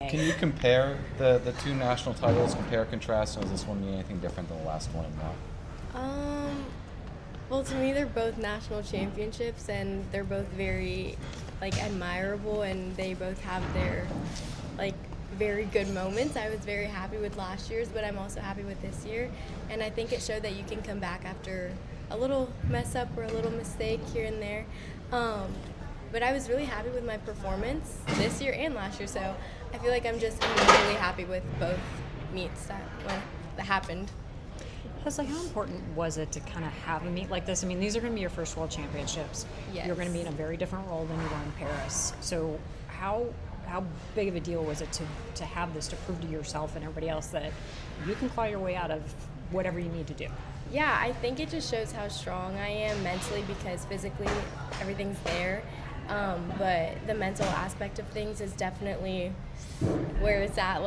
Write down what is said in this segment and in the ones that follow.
Can you compare the two national titles, compare, contrast, and does this one mean anything different than the last one? Well, to me, they're both national championships, and they're both very, admirable, and they both have their, very good moments. I was very happy with last year's, but I'm also happy with this year, and I think it showed that you can come back after a little mess up or a little mistake here and there. But I was really happy with my performance this year and last year, so I feel like I'm really happy with both meets that happened. Hezly, how important was it to kind of have a meet like this? I mean, these are going to be your first World Championships. Yes. You're going to be in a very different role than you were in Paris. So how big of a deal was it to have this, to prove to yourself and everybody else that you can claw your way out of whatever you need to do? Yeah, I think it just shows how strong I am mentally, because physically everything's there. But the mental aspect of things is definitely where it's at.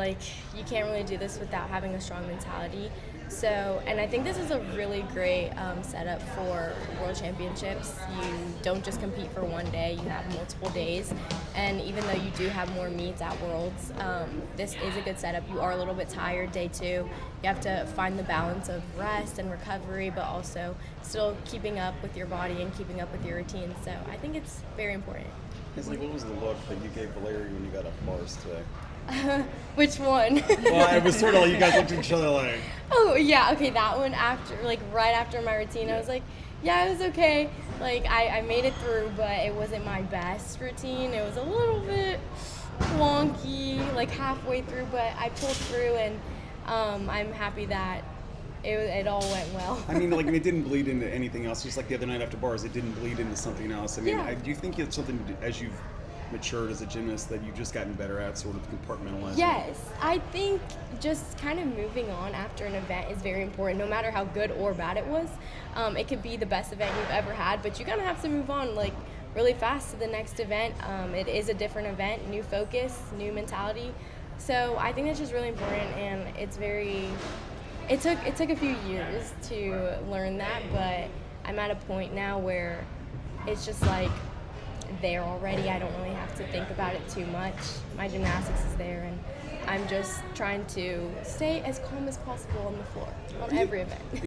You can't really do this without having a strong mentality. So, and I think this is a really great setup for World Championships. You don't just compete for one day, you have multiple days. And even though you do have more meets at Worlds, this is a good setup. You are a little bit tired day two. You have to find the balance of rest and recovery, but also still keeping up with your body and keeping up with your routine. So I think it's very important. Hezly, what was the look that you gave Valerie when you got off bars today? Which one? Well, it was sort of like you guys looked at each other like... Oh, yeah, okay, that one after, right after my routine, I was like, yeah, it was okay. I made it through, but it wasn't my best routine. It was a little bit wonky, halfway through, but I pulled through, and I'm happy that it all went well. I mean, it didn't bleed into anything else. Just like the other night after bars, it didn't bleed into something else. I mean, Yeah. do you think it's something, as you've matured as a gymnast, that you've just gotten better at sort of compartmentalizing? Yes, I think just kind of moving on after an event is very important, no matter how good or bad it was. It could be the best event you've ever had, but you kind of have to move on really fast to the next event. It is a different event, new focus, new mentality. So I think that's just really important, and it took a few years to learn that, but I'm at a point now where it's just there already. I don't really have to think about it too much. My gymnastics is there, and I'm just trying to stay as calm as possible on the floor on every event.